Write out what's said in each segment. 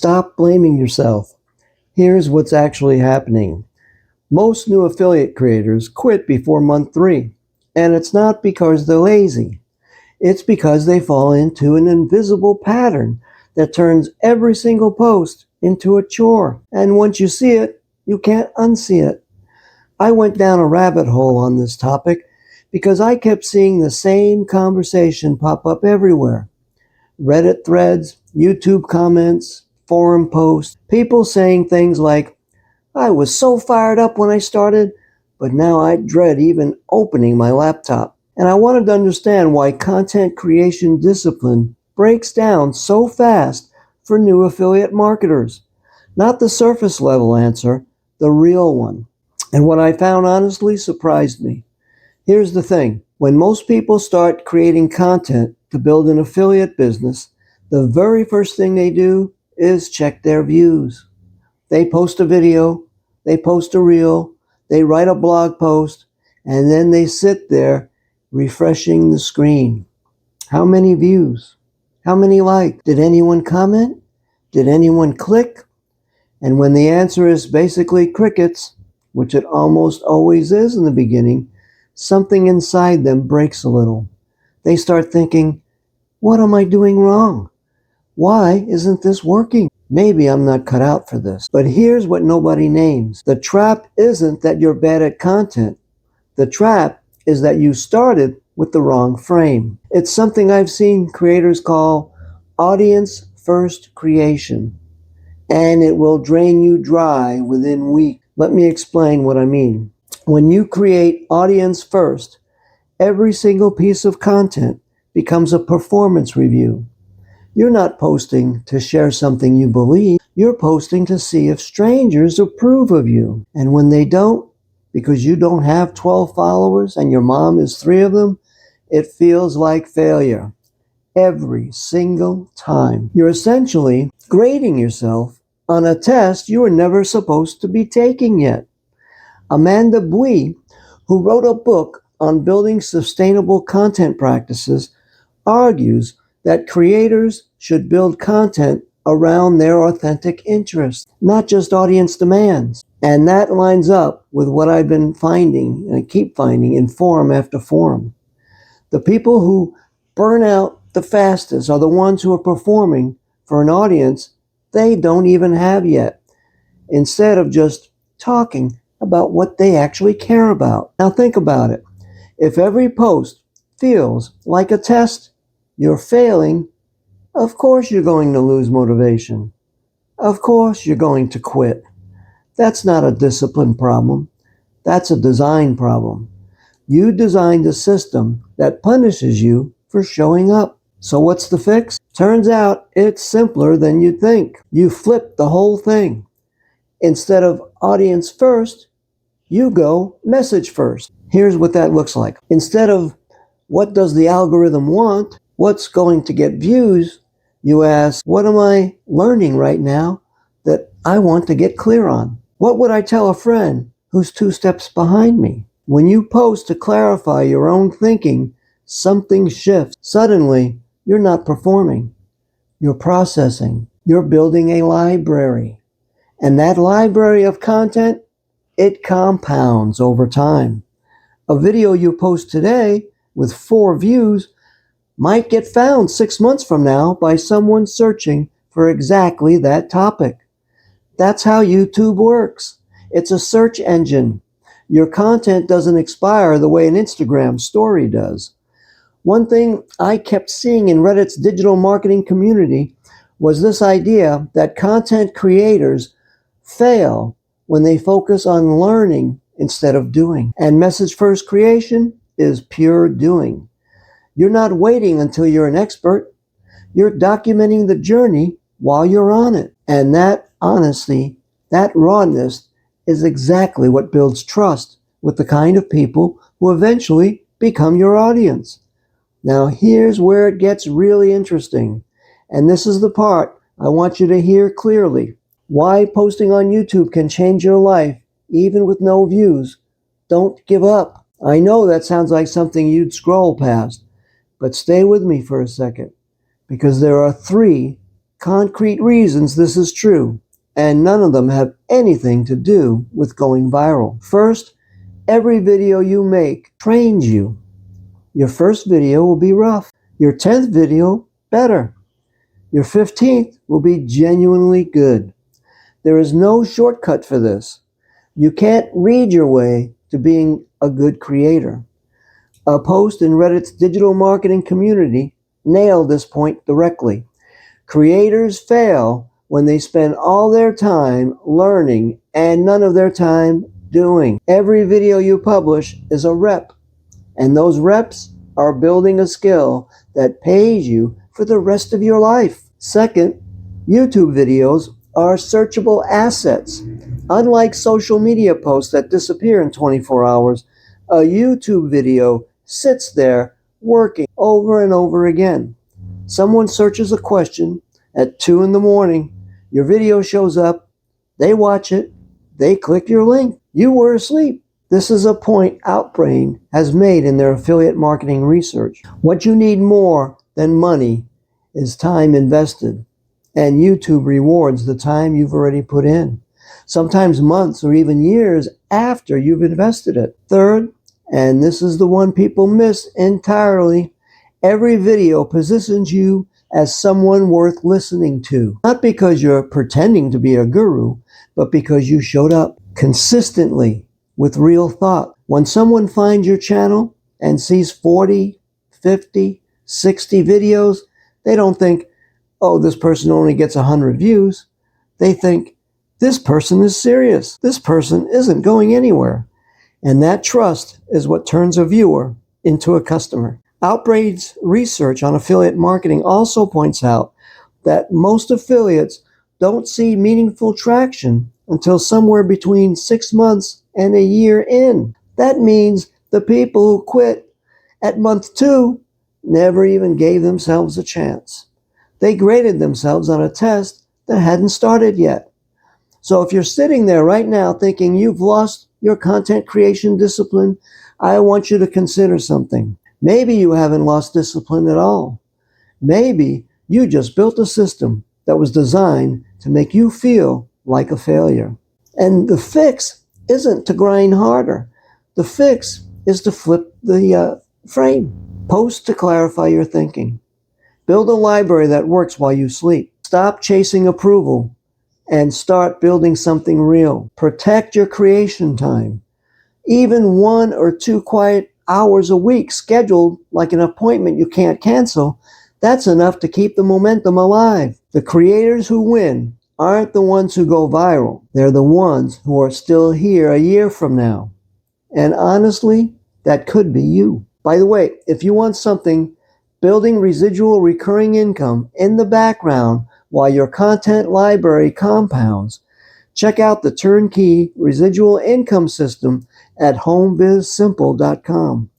Stop blaming yourself. Here's what's actually happening. Most new affiliate creators quit before month 3, and it's not because they're lazy. It's because they fall into an invisible pattern that turns every single post into a chore. And once you see it, you can't unsee it. I went down a rabbit hole on this topic because I kept seeing the same conversation pop up everywhere. Reddit threads, YouTube comments, forum posts, people saying things like, "I was so fired up when I started, but now I dread even opening my laptop." And I wanted to understand why content creation discipline breaks down so fast for new affiliate marketers. Not the surface level answer, the real one. And what I found honestly surprised me. Here's the thing. When most people start creating content to build an affiliate business, the very first thing they do is check their views. They post a video, they post a reel, they write a blog post, and then they sit there refreshing the screen. How many views? How many likes? Did anyone comment? Did anyone click? And when the answer is basically crickets, which it almost always is in the beginning, something inside them breaks a little. They start thinking, what am I doing wrong? Why isn't this working? Maybe I'm not cut out for this. But here's what nobody names. The trap isn't that you're bad at content. The trap is that you started with the wrong frame. It's something I've seen creators call audience first creation, and it will drain you dry within weeks. Let me explain what I mean. When you create audience first, every single piece of content becomes a performance review. You're not posting to share something you believe. You're posting to see if strangers approve of you. And when they don't, because you don't have 12 followers and your mom is 3 of them, it feels like failure. Every single time. You're essentially grading yourself on a test you were never supposed to be taking yet. Amanda Bui, who wrote a book on building sustainable content practices, argues that creators should build content around their authentic interests, not just audience demands. And that lines up with what I've been finding, and I keep finding in forum after forum. The people who burn out the fastest are the ones who are performing for an audience they don't even have yet, instead of just talking about what they actually care about. Now think about it. If every post feels like a test, you're failing, of course you're going to lose motivation. Of course you're going to quit. That's not a discipline problem. That's a design problem. You designed a system that punishes you for showing up. So what's the fix? Turns out it's simpler than you'd think. You flip the whole thing. Instead of audience first, you go message first. Here's what that looks like. Instead of what does the algorithm want, what's going to get views, you ask, what am I learning right now that I want to get clear on? What would I tell a friend who's 2 steps behind me? When you post to clarify your own thinking, something shifts. Suddenly, you're not performing. You're processing. You're building a library. And that library of content, it compounds over time. A video you post today with 4 views might get found 6 months from now by someone searching for exactly that topic. That's how YouTube works. It's a search engine. Your content doesn't expire the way an Instagram story does. One thing I kept seeing in Reddit's digital marketing community was this idea that content creators fail when they focus on learning instead of doing. And message first creation is pure doing. You're not waiting until you're an expert. You're documenting the journey while you're on it. And that honesty, that rawness is exactly what builds trust with the kind of people who eventually become your audience. Now here's where it gets really interesting. And this is the part I want you to hear clearly. Why posting on YouTube can change your life, even with no views. Don't give up. I know that sounds like something you'd scroll past, but stay with me for a second, because there are 3 concrete reasons this is true, and none of them have anything to do with going viral. First, every video you make trains you. Your first video will be rough. Your 10th video, better. Your 15th will be genuinely good. There is no shortcut for this. You can't read your way to being a good creator. A post in Reddit's digital marketing community nailed this point directly. Creators fail when they spend all their time learning and none of their time doing. Every video you publish is a rep, and those reps are building a skill that pays you for the rest of your life. Second, YouTube videos are searchable assets. Unlike social media posts that disappear in 24 hours, a YouTube video sits there working over and over again. Someone searches a question at 2 in the morning, your video shows up, they watch it, they click your link. You were asleep. This is a point Outbrain has made in their affiliate marketing research. What you need more than money is time invested, and YouTube rewards the time you've already put in, sometimes months or even years after you've invested it. Third, and this is the one people miss entirely, every video positions you as someone worth listening to. Not because you're pretending to be a guru, but because you showed up consistently with real thought. When someone finds your channel and sees 40, 50, 60 videos, they don't think, oh, this person only gets 100 views. They think, this person is serious. This person isn't going anywhere. And that trust is what turns a viewer into a customer. Outbrain's research on affiliate marketing also points out that most affiliates don't see meaningful traction until somewhere between 6 months and a year in. That means the people who quit at month 2 never even gave themselves a chance. They graded themselves on a test that hadn't started yet. So if you're sitting there right now thinking you've lost your content creation discipline, I want you to consider something. Maybe you haven't lost discipline at all. Maybe you just built a system that was designed to make you feel like a failure. And the fix isn't to grind harder. The fix is to flip the frame. Post to clarify your thinking. Build a library that works while you sleep. Stop chasing approval and start building something real. Protect your creation time. Even 1 or 2 quiet hours a week scheduled like an appointment you can't cancel, that's enough to keep the momentum alive. The creators who win aren't the ones who go viral. They're the ones who are still here a year from now. And honestly, that could be you. By the way, if you want something building residual recurring income in the background while your content library compounds, check out the turnkey residual income system at homebizsimple.com.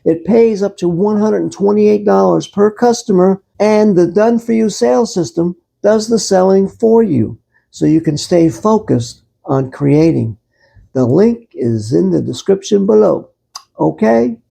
It pays up to $128 per customer, and the done-for-you sales system does the selling for you, so you can stay focused on creating. The link is in the description below. Okay?